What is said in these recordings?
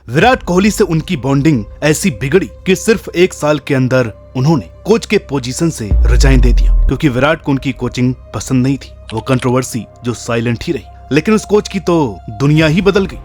विराट कोहली से उनकी बॉन्डिंग ऐसी बिगड़ी कि सिर्फ 1 साल के अंदर उन्होंने कोच के पोजीशन से रिजाइन दे दिया, क्योंकि विराट को उनकी कोचिंग पसंद नहीं थी। वो कंट्रोवर्सी जो साइलेंट ही रही, लेकिन उस कोच की तो दुनिया ही बदल गई।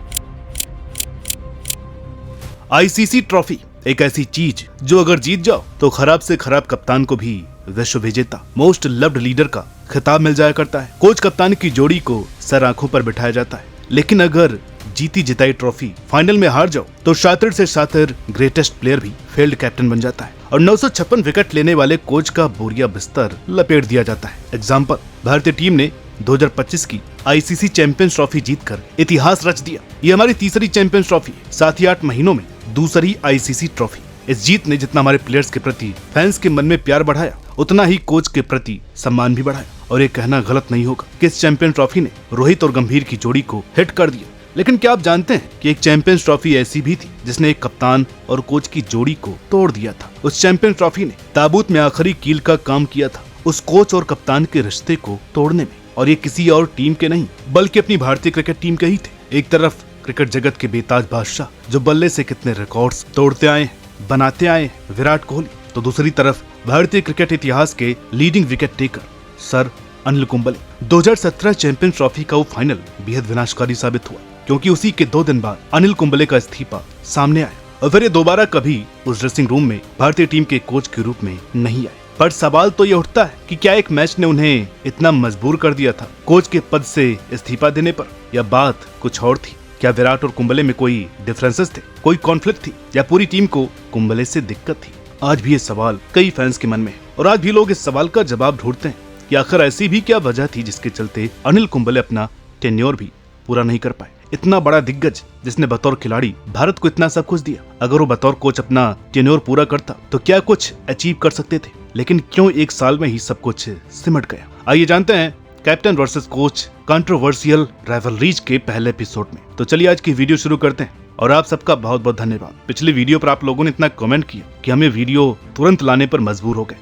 आईसीसी ट्रॉफी एक ऐसी चीज जो अगर जीत जाओ तो खराब से खराब कप्तान को भी विश्व विजेता, मोस्ट लव्ड लीडर का खिताब मिल जाया करता है। कोच कप्तान की जोड़ी को सर आंखों पर बिठाया जाता है। लेकिन अगर जीती जिताई ट्रॉफी फाइनल में हार जाओ तो शातिर से शातिर ग्रेटेस्ट प्लेयर भी फेल्ड कैप्टन बन जाता है और 956 विकेट लेने वाले कोच का बोरिया बिस्तर लपेट दिया जाता है। एग्जाम्पल, भारतीय टीम ने 2025 की आईसीसी चैंपियंस ट्रॉफी जीतकर इतिहास रच दिया। ये हमारी तीसरी चैंपियंस ट्रॉफी है, साथ ही 8 महीनों में दूसरी आईसीसी ट्रॉफी। इस जीत ने जितना हमारे प्लेयर्स के प्रति फैंस के मन में प्यार बढ़ाया, उतना ही कोच के प्रति सम्मान भी बढ़ाया। और ये कहना गलत नहीं होगा कि इस चैंपियन ट्रॉफी ने रोहित और गंभीर की जोड़ी को हिट कर दिया। लेकिन क्या आप जानते हैं कि एक चैंपियंस ट्रॉफी ऐसी भी थी जिसने एक कप्तान और कोच की जोड़ी को तोड़ दिया था। उस चैंपियन ट्रॉफी ने ताबूत में आखिरी कील का काम किया था, उस कोच और कप्तान के रिश्ते को तोड़ने में। और ये किसी और टीम के नहीं, बल्कि अपनी भारतीय क्रिकेट टीम के ही थे। एक तरफ क्रिकेट जगत के बेताज बादशाह जो बल्ले से कितने रिकॉर्ड्स तोड़ते आए हैं, बनाते आए हैं, विराट कोहली, तो दूसरी तरफ भारतीय क्रिकेट इतिहास के leading wicket taker sir Anil Kumble. 2017 champion trophy का वो फाइनल बेहद विनाशकारी साबित हुआ, क्योंकि उसी के 2 दिन बाद अनिल कुंबले का इस्तीफा सामने आया और फिर ये दोबारा कभी उस ड्रेसिंग रूम में भारतीय टीम के कोच के रूप में नहीं आए। पर सवाल तो ये उठता है कि क्या एक मैच ने उन्हें इतना मजबूर कर दिया था कोच के पद से इस्तीफा देने पर, या बात कुछ और थी? क्या विराट और कुंबले में कोई डिफरेंसेस थे, कोई कॉन्फ्लिक्ट थी, या पूरी टीम को कुंबले से दिक्कत थी? आज भी ये सवाल कई फैंस के मन में है और आज भी लोग इस सवाल का जवाब ढूंढते हैं कि आखिर ऐसी भी क्या वजह थी जिसके चलते अनिल कुंबले अपना टेन्योर भी पूरा नहीं कर पाए। इतना बड़ा दिग्गज जिसने बतौर खिलाड़ी भारत को इतना सब कुछ दिया, अगर वो बतौर कोच अपना टेन्योर पूरा करता तो क्या कुछ अचीव कर सकते थे? लेकिन क्यों 1 साल में ही सब कुछ सिमट गया? आइए जानते हैं captain versus coach controversial rivalries के पहले एपिसोड में। तो चलिए आज की वीडियो शुरू करते हैं और आप सबका बहुत बहुत धन्यवाद। पिछली वीडियो पर आप लोगों ने इतना कमेंट किया कि हमें वीडियो तुरंत लाने पर मजबूर हो गए।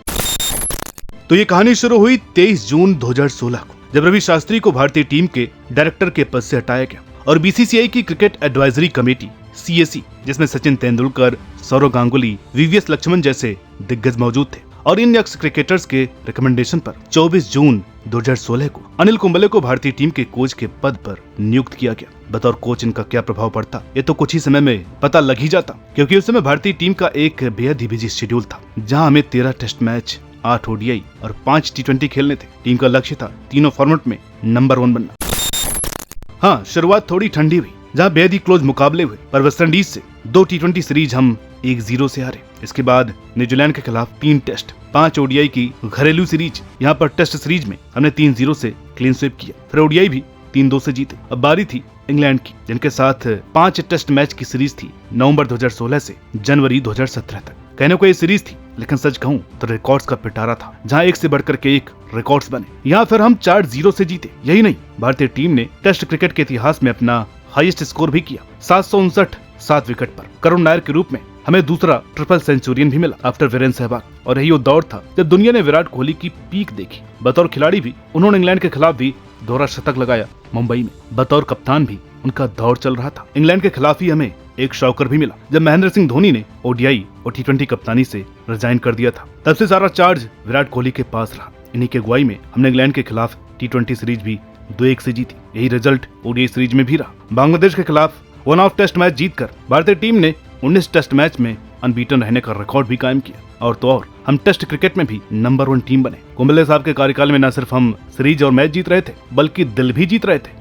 तो ये कहानी शुरू हुई 23 जून 2016 को, जब रवि शास्त्री को भारतीय टीम के डायरेक्टर के पद से हटाया गया और बीसीसीआई की क्रिकेट एडवाइजरी कमेटी CAC, जिसमें सचिन तेंदुलकर, सौरव गांगुली, VVS लक्ष्मण जैसे दिग्गज मौजूद थे, और इन यक्स क्रिकेटर्स के रिकमेंडेशन पर 24 जून 2016 को अनिल कुंबले को भारतीय टीम के कोच के पद पर नियुक्त किया गया। बतौर कोच इनका क्या प्रभाव पड़ता, ये तो कुछ ही समय में पता लग ही जाता, क्योंकि उस समय भारतीय टीम का एक बेहद ही बिजी शेड्यूल था, जहां हमें 13 टेस्ट मैच, 8 ODI और 5 T20 खेलने थे। टीम का लक्ष्य था तीनों फॉर्मेट में नंबर 1 बनना। हाँ, शुरुआत थोड़ी ठंडी हुई, जहाँ बेहद ही क्लोज मुकाबले हुए, पर वेस्टइंडीज से 2 T20 सीरीज हम 1-0 से हारे। इसके बाद न्यूजीलैंड के खिलाफ 3 टेस्ट, 5 ODI की घरेलू सीरीज, यहाँ पर टेस्ट सीरीज में हमने 3-0 से क्लीन स्वीप किया। फिर ODI भी 3-2 से जीते। अब बारी थी इंग्लैंड की, जिनके साथ 5 टेस्ट मैच की सीरीज थी नवंबर 2016 से जनवरी 2017 तक। कहने को ये सीरीज थी, लेकिन सच कहूं तो रिकॉर्ड्स का पिटारा था, जहां एक से बढ़कर के एक रिकॉर्ड्स बने। यहाँ फिर हम 4-0 से जीते। यही नहीं, भारतीय टीम ने टेस्ट क्रिकेट के इतिहास में अपना हाईएस्ट स्कोर भी किया, 759 7 विकेट पर। करुण नायर के रूप में हमें दूसरा ट्रिपल सेंचुरियन भी मिला आफ्टर वीरेंद्र सहवाग। और यही वो दौर था जब दुनिया ने विराट कोहली की पीक देखी। बतौर खिलाड़ी भी उन्होंने इंग्लैंड के खिलाफ भी दोहरा शतक लगाया मुंबई में। बतौर कप्तान भी उनका दौर चल रहा था। इंग्लैंड के खिलाफ ही हमें एक शॉकर भी मिला जब महेंद्र सिंह धोनी ने ODI और T20 कप्तानी से रिजाइन कर दिया था। तब से सारा चार्ज विराट कोहली के पास रहा। इन्हीं के अगुवाई में हमने इंग्लैंड के खिलाफ T20 सीरीज भी 2-1 से जीती। यही रिजल्ट ODI सीरीज में भी रहा। बांग्लादेश के खिलाफ 1 ऑफ टेस्ट मैच जीतकर भारतीय टीम ने 19 टेस्ट मैच में अनबीटन रहने का रिकॉर्ड भी कायम किया। और तो और हम टेस्ट क्रिकेट में भी नंबर 1 टीम बने। कुंबले साहब के कार्यकाल में न सिर्फ हम सीरीज और मैच जीत रहे थे, बल्कि दिल भी जीत रहे थे।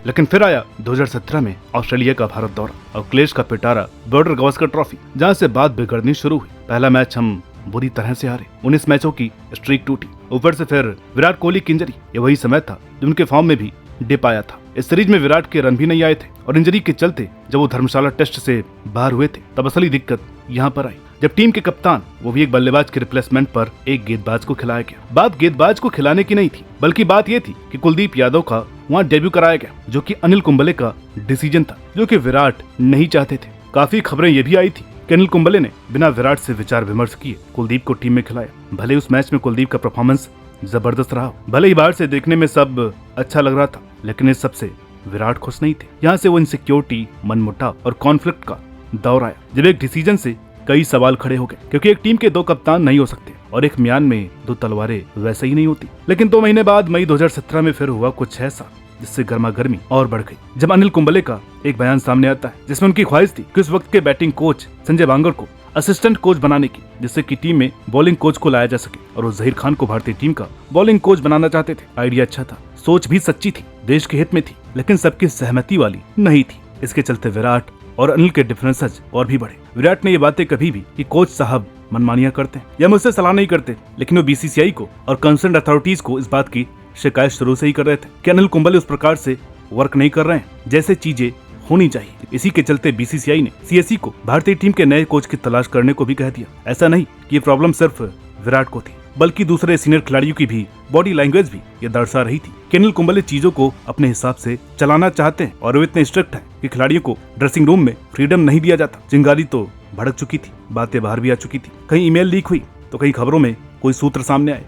लेकिन फिर आया 2017 में ऑस्ट्रेलिया का भारत दौरा और क्लेश का पिटारा बॉर्डर गावस्कर ट्रॉफी, जहां से बात बिगड़नी शुरू हुई। पहला मैच हम बुरी तरह से हारे, 19 मैचों की स्ट्रीक टूटी। ऊपर से फिर विराट कोहली की इंजरी। ये वही समय था जब उनके फॉर्म में भी डिप आया था। इस सीरीज में विराट के रन भी नहीं आए थे और इंजरी के चलते जब वो धर्मशाला टेस्ट से बाहर हुए थे, तब असली दिक्कत यहाँ पर आई, जब टीम के कप्तान, वो भी एक बल्लेबाज के रिप्लेसमेंट पर, एक गेंदबाज को खिलाया गया। बात गेंदबाज को खिलाने की नहीं थी, बल्कि बात ये थी कि कुलदीप यादव का वहाँ डेब्यू कराया गया, जो कि अनिल कुंबले का डिसीजन था, जो कि विराट नहीं चाहते थे। काफी खबरें ये भी आई थी कि अनिल कुंबले ने बिना विराट से विचार विमर्श किए कुलदीप को टीम में खिलाया। भले उस मैच में कुलदीप का परफॉर्मेंस जबरदस्त रहा, भले ही बाहर से देखने में सब अच्छा लग रहा था, लेकिन इस सबसे विराट खुश नहीं थे। यहाँ से वो इनसिक्योरिटी, मनमुटाव और कॉन्फ्लिक्ट का दौर आया, जब एक डिसीजन से कई सवाल खड़े हो गए, क्योंकि एक टीम के 2 कप्तान नहीं हो सकते और एक म्यान में 2 तलवारें वैसे ही नहीं होती। लेकिन 2 महीने बाद मई 2017 में फिर हुआ कुछ ऐसा जिससे गर्मा गर्मी और बढ़ गई, जब अनिल कुंबले का एक बयान सामने आता है जिसमें उनकी ख्वाहिश थी कि उस वक्त के बैटिंग कोच संजय बांगर को असिस्टेंट कोच बनाने की, जिससे कि टीम में बॉलिंग कोच को लाया जा सके, और वो जहीर खान को भारतीय टीम का बॉलिंग कोच बनाना चाहते थे। आइडिया अच्छा था, सोच भी सच्ची थी, देश के हित में थी, लेकिन सबकी सहमति वाली नहीं थी। इसके चलते विराट और अनिल के डिफरेंसेस और भी बढ़े। विराट ने ये बातें कभी भी कि कोच साहब मनमानियां करते हैं या मुझसे सलाह नहीं करते, लेकिन वो बीसीसीआई को और कंसर्न अथॉरिटीज को इस बात की शिकायत शुरू से ही कर रहे थे कि अनिल कुंबले उस प्रकार से वर्क नहीं कर रहे हैं जैसे चीजें होनी चाहिए। इसी के चलते बीसीसीआई ने सीएससी को भारतीय टीम के नए कोच की तलाश करने को भी कह दिया। ऐसा नहीं कि ये प्रॉब्लम सिर्फ विराट को थी, बल्कि दूसरे सीनियर खिलाड़ियों की भी बॉडी लैंग्वेज भी ये दर्शा रही थी कि अनिल कुंबले चीजों को अपने हिसाब से चलाना चाहते हैं और वो इतने स्ट्रिक्ट हैं कि खिलाड़ियों को ड्रेसिंग रूम में फ्रीडम नहीं दिया जाता। चिंगारी तो भड़क चुकी थी, बातें बाहर भी आ चुकी थी, कहीं ईमेल लीक हुई तो कहीं खबरों में कोई सूत्र सामने आए।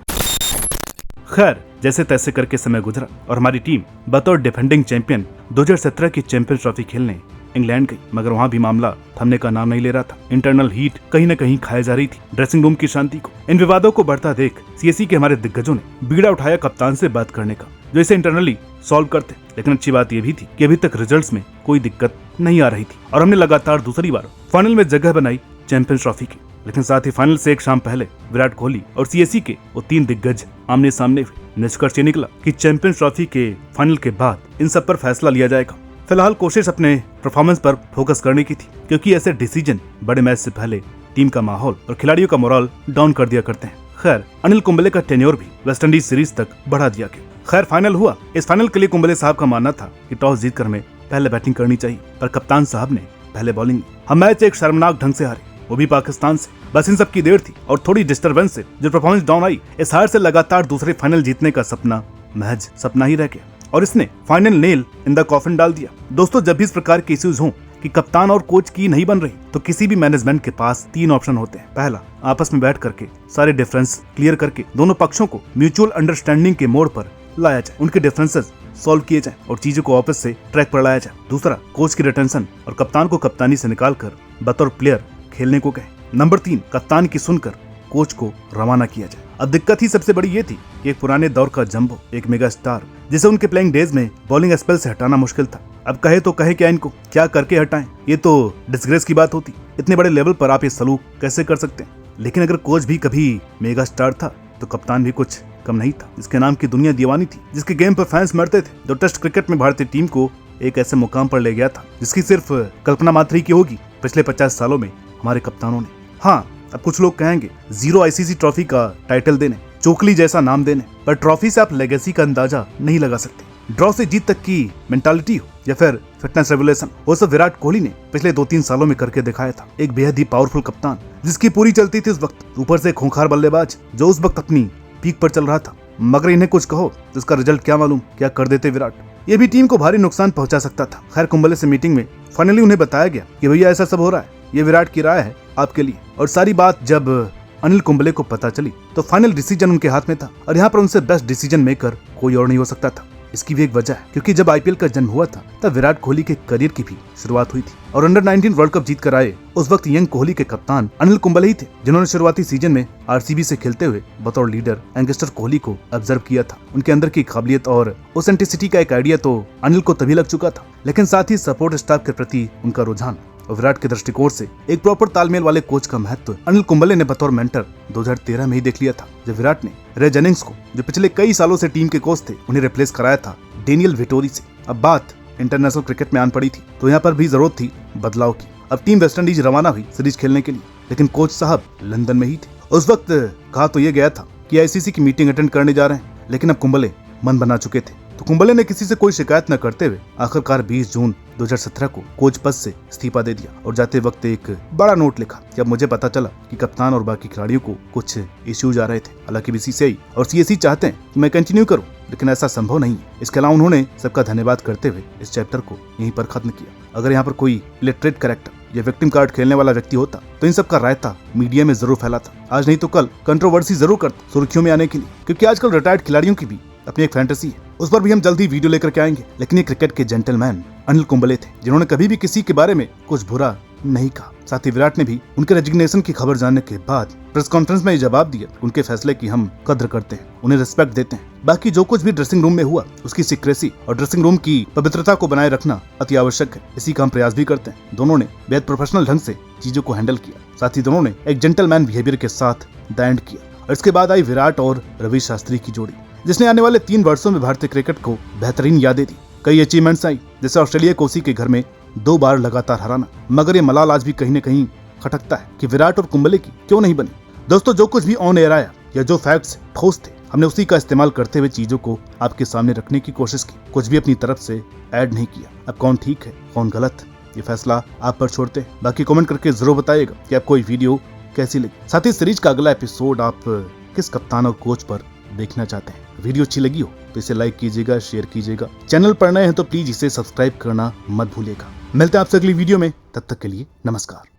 खैर, जैसे तैसे करके समय गुजरा और हमारी टीम बतौर डिफेंडिंग चैंपियन 2017 की चैंपियंस ट्रॉफी खेलने इंग्लैंड गई, मगर वहाँ भी मामला थमने का नाम नहीं ले रहा था। इंटरनल हीट कहीं न कहीं खाई जा रही थी ड्रेसिंग रूम की शांति को। इन विवादों को बढ़ता देख सीएससी के हमारे दिग्गजों ने बीड़ा उठाया कप्तान से बात करने का, जो इसे इंटरनली सॉल्व करते। लेकिन अच्छी बात यह भी थी कि अभी तक रिजल्ट्स में कोई दिक्कत नहीं आ रही थी और हमने लगातार दूसरी बार फाइनल में जगह बनाई चैंपियंस ट्रॉफी की। लेकिन साथ ही फाइनल से एक शाम पहले विराट कोहली और सीएससी के वो 3 दिग्गज आमने सामने हुए। निष्कर्ष ये निकला कि चैंपियंस ट्रॉफी के फाइनल के बाद इन सब पर फैसला लिया जाएगा। फिलहाल कोशिश अपने परफॉर्मेंस पर फोकस करने की थी, क्योंकि ऐसे डिसीजन बड़े मैच से पहले टीम का माहौल और खिलाड़ियों का मोरल डाउन कर दिया करते हैं। खैर, अनिल कुंबले का टेन्योर भी वेस्टइंडीज सीरीज तक बढ़ा दिया गया। खैर, फाइनल हुआ। इस फाइनल के लिए कुंबले साहब का मानना था कि टॉस जीतकर हमें पहले बैटिंग करनी चाहिए, पर कप्तान साहब ने पहले बॉलिंग ली। हम मैच एक शर्मनाक ढंग से हारे, वो भी पाकिस्तान से। बस इन सब की देर थी और थोड़ी डिस्टर्बेंस से जो परफॉर्मेंस डाउन आई, इस हार से लगातार दूसरे फाइनल जीतने का सपना महज सपना ही रह गया और इसने final nail in the coffin डाल दिया। दोस्तों, जब भी इस प्रकार के इश्यूज हों कि कप्तान और कोच की नहीं बन रही, तो किसी भी मैनेजमेंट के पास 3 ऑप्शन होते हैं। पहला, आपस में बैठ करके सारे डिफरेंस क्लियर करके दोनों पक्षों को म्यूचुअल अंडरस्टैंडिंग के मोड़ पर लाया जाए, उनके डिफरेंसेस सॉल्व किए जाए और चीजों को वापस से ट्रैक पर लाया जाए। दूसरा, कोच की रिटेंशन और कप्तान को कप्तानी से निकालकर बतौर प्लेयर खेलने को कहे। नंबर 3, कप्तान की सुनकर कोच को रवाना किया जाए। अब दिक्कत ही सबसे बड़ी ये थी कि एक पुराने दौर का जंबो, एक मेगा स्टार, जिसे उनके प्लेइंग डेज में बॉलिंग स्पेल से हटाना मुश्किल था। अब कहे तो कहे क्या, इनको क्या करके हटाएं? ये तो डिस्ग्रेस की बात होती। इतने बड़े लेवल पर आप ये सलूक कैसे कर सकते हैं? लेकिन अगर कोच भी कभी मेगा स्टार था तो कप्तान भी कुछ कम नहीं था, जिसके नाम की दुनिया दीवानी थी, जिसके गेम पर फैंस मरते थे, जो टेस्ट क्रिकेट में भारतीय टीम को एक ऐसे मुकाम पर ले गया था जिसकी सिर्फ कल्पना मात्र ही की होगी पिछले 50 सालों में हमारे कप्तानों ने। हाँ, अब कुछ लोग कहेंगे 0 आईसीसी ट्रॉफी का टाइटल देने, चोकली जैसा नाम देने, पर ट्रॉफी से आप लेगेसी का अंदाजा नहीं लगा सकते। ड्रॉ से जीत तक की मेंटालिटी हो या फिर फिटनेस रेवोल्यूशन, वो सब विराट कोहली ने पिछले 2-3 सालों में करके दिखाया था। एक बेहद ही पावरफुल कप्तान जिसकी पूरी चलती थी उस वक्त, ऊपर से खूंखार बल्लेबाज जो उस वक्त अपनी पीक पर चल रहा था। मगर इन्हें कुछ कहो तो उसका रिजल्ट क्या मालूम क्या कर देते विराट। ये भी टीम को भारी नुकसान पहुंचा सकता था। खैर, कुंबले से मीटिंग में फाइनली उन्हें बताया गया कि भैया ऐसा सब हो रहा है, ये विराट की राय है आपके लिए। और सारी बात जब अनिल कुंबले को पता चली तो फाइनल डिसीजन उनके हाथ में था और यहाँ पर उनसे बेस्ट डिसीजन मेकर कोई और नहीं हो सकता था। इसकी भी एक वजह है, क्योंकि जब आईपीएल का जन्म हुआ था तब विराट कोहली के करियर की भी शुरुआत हुई थी और अंडर 19 वर्ल्ड कप जीत कर आए उस वक्त यंग कोहली के कप्तान अनिल कुंबले ही थे, जिन्होंने शुरुआती सीजन में आरसीबी से खेलते हुए बतौर लीडर यंगस्टर कोहली को ऑब्जर्व किया था। उनके अंदर की काबिलियत और ऑथेंटिसिटी का एक आइडिया तो अनिल को तभी लग चुका था, लेकिन साथ ही सपोर्ट स्टाफ के प्रति उनका रुझान और विराट के दृष्टिकोण से एक प्रॉपर तालमेल वाले कोच का महत्व अनिल कुंबले ने बतौर मेंटर 2013 में ही देख लिया था, जब विराट ने रे जेनिंग्स को, जो पिछले कई सालों से टीम के कोच थे, उन्हें रिप्लेस कराया था डेनियल विटोरी से। अब बात इंटरनेशनल क्रिकेट में आन पड़ी थी तो यहाँ पर भी जरूरत थी बदलाव की। अब टीम वेस्टइंडीज रवाना हुई सीरीज खेलने के लिए, लेकिन कोच साहब लंदन में ही थे। उस वक्त कहा तो ये गया था कि आईसीसी की मीटिंग अटेंड करने जा रहे हैं, लेकिन अब कुंबले मन बना चुके थे, तो कुंबले ने किसी से कोई शिकायत न करते हुए आखिरकार 20 जून 2017 को कोच पद से इस्तीफा दे दिया और जाते वक्त एक बड़ा नोट लिखा कि अब मुझे पता चला कि कप्तान और बाकी खिलाड़ियों को कुछ इश्यूज आ रहे थे। हालांकि बीसीसीआई और सीएससी चाहते हैं कि मैं कंटिन्यू करूं, लेकिन ऐसा संभव नहीं है। इसके अलावा उन्होंने सबका धन्यवाद करते हुए इस चैप्टर को यहीं पर खत्म किया। अगर यहाँ पर कोई इलिटरेट कैरेक्टर या विक्टिम कार्ड खेलने वाला व्यक्ति होता तो इन सब का रायता मीडिया में जरूर फैला था, आज नहीं तो कल कंट्रोवर्सी जरूर करता सुर्खियों में आने के लिए, क्योंकि आजकल रिटायर्ड खिलाड़ियों की भी अपनी एक फैंटेसी है उस पर भी हम जल्दी वीडियो लेकर के आएंगे। लेकिन ये क्रिकेट के जेंटलमैन अनिल कुंबले थे, जिन्होंने कभी भी किसी के बारे में कुछ बुरा नहीं कहा। साथ ही विराट ने भी उनके रेजिग्नेशन की खबर जानने के बाद प्रेस कॉन्फ्रेंस में ये जवाब दिया, उनके फैसले की हम कद्र करते हैं, उन्हें रिस्पेक्ट देते हैं। बाकी जो कुछ भी ड्रेसिंग रूम में हुआ, उसकी सीक्रेसी और ड्रेसिंग रूम की पवित्रता को बनाए रखना अति आवश्यक है। इसी का हम प्रयास भी करते हैं। दोनों ने बेहद प्रोफेशनल ढंग से चीजों को हैंडल किया। साथ ही दोनों ने एक जेंटलमैन बिहेवियर के साथ द एंड किया। और इसके बाद आई विराट और रवि शास्त्री की जोड़ी, जिसने आने वाले 3 वर्षों में भारतीय क्रिकेट को बेहतरीन यादें दी। कई अचीवमेंट्स आई, जैसे ऑस्ट्रेलिया को उसी के घर में 2 बार लगातार हराना। मगर ये मलाल आज भी कहीं न कहीं खटकता है कि विराट और कुंबले की क्यों नहीं बनी। दोस्तों, जो कुछ भी ऑन एयर आया या जो फैक्ट्स ठोस थे, हमने उसी का इस्तेमाल करते हुए चीजों को आपके सामने रखने की कोशिश की। कुछ भी अपनी तरफ से ऐड नहीं किया। अब कौन ठीक है कौन गलत, ये फैसला आप पर छोड़ते हैं। बाकी कमेंट करके जरूर बताइएगा कि आपको ये वीडियो कैसी लगी। साथ ही सीरीज का अगला एपिसोड आप किस कप्तान और कोच पर देखना चाहते हैं। वीडियो अच्छी लगी हो तो इसे लाइक कीजिएगा, शेयर कीजिएगा। चैनल पर नए हैं तो प्लीज इसे सब्सक्राइब करना मत भूलिएगा। मिलते हैं आपसे अगली वीडियो में, तब तक के लिए नमस्कार।